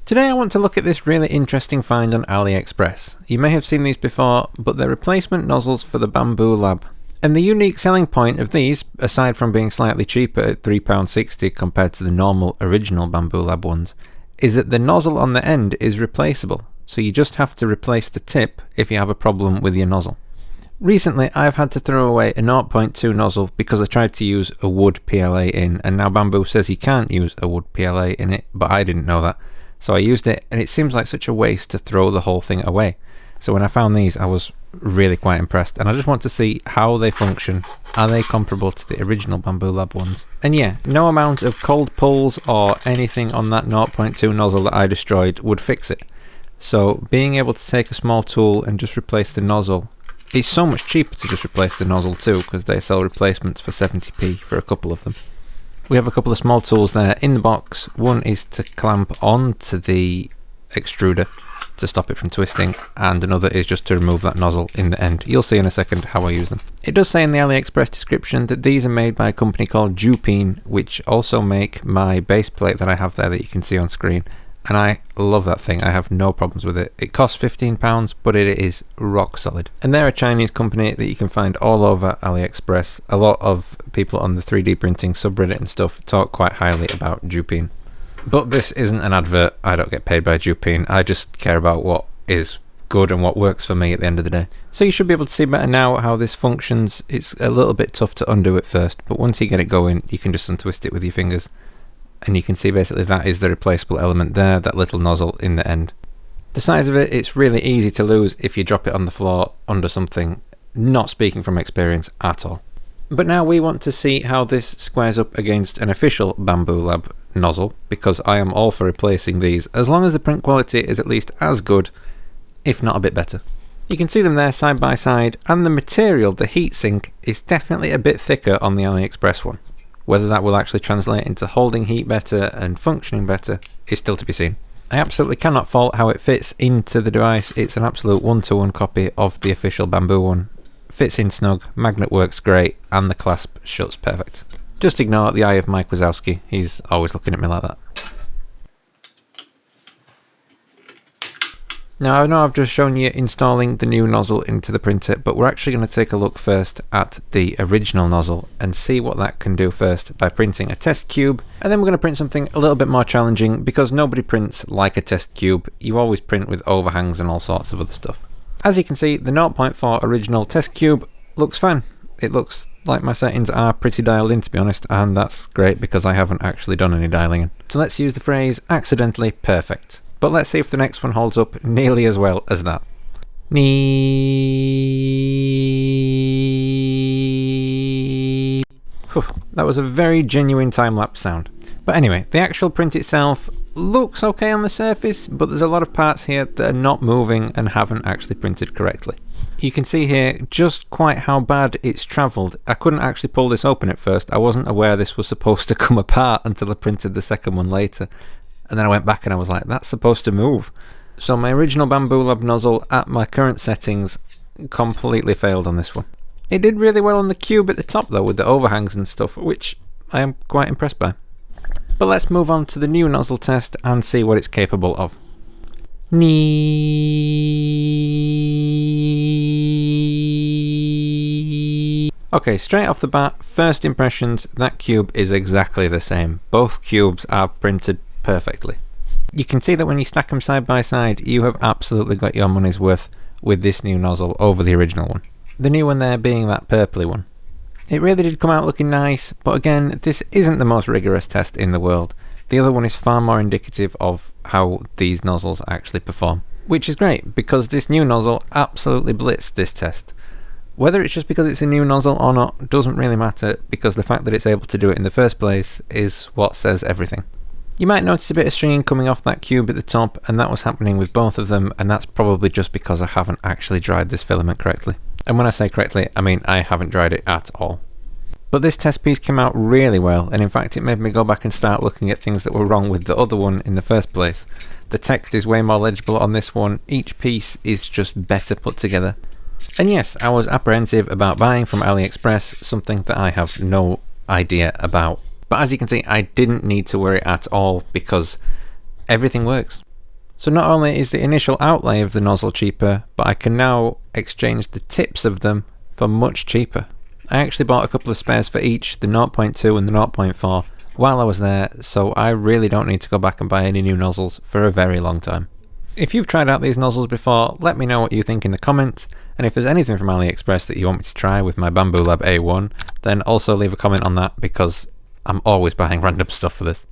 Today I want to look at this really interesting find on AliExpress. You may have seen these before, but they're replacement nozzles for the Bambulab. And the unique selling point of these, aside from being slightly cheaper at £3.60 compared to the normal original Bambulab ones, is that the nozzle on the end is replaceable, so you just have to replace the tip if you have a problem with your nozzle. Recently I've had to throw away a 0.2 nozzle because I tried to use a wood PLA in, and now Bamboo says you can't use a wood PLA in it, but I didn't know that. So I used it, and it seems like such a waste to throw the whole thing away. So when I found these, I was really quite impressed, and I just want to see how they function. Are they comparable to the original Bambulab ones? And yeah, no amount of cold pulls or anything on that 0.2 nozzle that I destroyed would fix it. So being able to take a small tool and just replace the nozzle, it's so much cheaper to just replace the nozzle too, because they sell replacements for 70p for a couple of them. We have a couple of small tools there in the box. One is to clamp onto the extruder to stop it from twisting, and another is just to remove that nozzle in the end. You'll see in a second how I use them. It does say in the AliExpress description that these are made by a company called Jupine, which also make my base plate that I have there that you can see on screen. And I love that thing. I have no problems with it. It costs £15, but it is rock solid. And they're a Chinese company that you can find all over AliExpress. A lot of people on the 3D printing subreddit and stuff talk quite highly about Jupine. But this isn't an advert. I don't get paid by Jupine. I just care about what is good and what works for me at the end of the day. So you should be able to see better now how this functions. It's a little bit tough to undo at first, but once you get it going, you can just untwist it with your fingers. And you can see basically that is the replaceable element there, that little nozzle in the end. The size of it, it's really easy to lose if you drop it on the floor under something, not speaking from experience at all. But now we want to see how this squares up against an official Bambulab nozzle, because I am all for replacing these, as long as the print quality is at least as good, if not a bit better. You can see them there side by side, and the material, the heatsink, is definitely a bit thicker on the AliExpress one. Whether that will actually translate into holding heat better and functioning better is still to be seen. I absolutely cannot fault how it fits into the device. It's an absolute one-to-one copy of the official Bamboo one. Fits in snug, magnet works great, and the clasp shuts perfect. Just ignore the eye of Mike Wazowski, he's always looking at me like that. Now I know I've just shown you installing the new nozzle into the printer, but we're actually going to take a look first at the original nozzle and see what that can do first by printing a test cube, and then we're going to print something a little bit more challenging because nobody prints like a test cube. You always print with overhangs and all sorts of other stuff. As you can see, the 0.4 original test cube looks fine. It looks like my settings are pretty dialed in, to be honest, and that's great because I haven't actually done any dialing in. So let's use the phrase accidentally perfect. But let's see if the next one holds up nearly as well as that. Whew, that was a very genuine time-lapse sound. But anyway, the actual print itself looks okay on the surface, but there's a lot of parts here that are not moving and haven't actually printed correctly. You can see here just quite how bad it's travelled. I couldn't actually pull this open at first. I wasn't aware this was supposed to come apart until I printed the second one later. And then I went back and I was like, that's supposed to move. So my original Bambulab nozzle at my current settings completely failed on this one. It did really well on the cube at the top though, with the overhangs and stuff, which I am quite impressed by. But let's move on to the new nozzle test and see what it's capable of. Okay, straight off the bat, first impressions, that cube is exactly the same. Both cubes are printed perfectly. You can see that when you stack them side by side, you have absolutely got your money's worth with this new nozzle over the original one. The new one there being that purpley one. It really did come out looking nice, but again, this isn't the most rigorous test in the world. The other one is far more indicative of how these nozzles actually perform, which is great because this new nozzle absolutely blitzed this test. Whether it's just because it's a new nozzle or not doesn't really matter, because the fact that it's able to do it in the first place is what says everything. You might notice a bit of stringing coming off that cube at the top, and that was happening with both of them, and that's probably just because I haven't actually dried this filament correctly. And when I say correctly, I mean I haven't dried it at all. But this test piece came out really well, and in fact it made me go back and start looking at things that were wrong with the other one in the first place. The text is way more legible on this one, each piece is just better put together. And yes, I was apprehensive about buying from AliExpress something that I have no idea about. But as you can see, I didn't need to worry at all because everything works. So not only is the initial outlay of the nozzle cheaper, but I can now exchange the tips of them for much cheaper. I actually bought a couple of spares for each, the 0.2 and the 0.4, while I was there, so I really don't need to go back and buy any new nozzles for a very long time. If you've tried out these nozzles before, let me know what you think in the comments, and if there's anything from AliExpress that you want me to try with my Bambulab A1, then also leave a comment on that, because I'm always buying random stuff for this.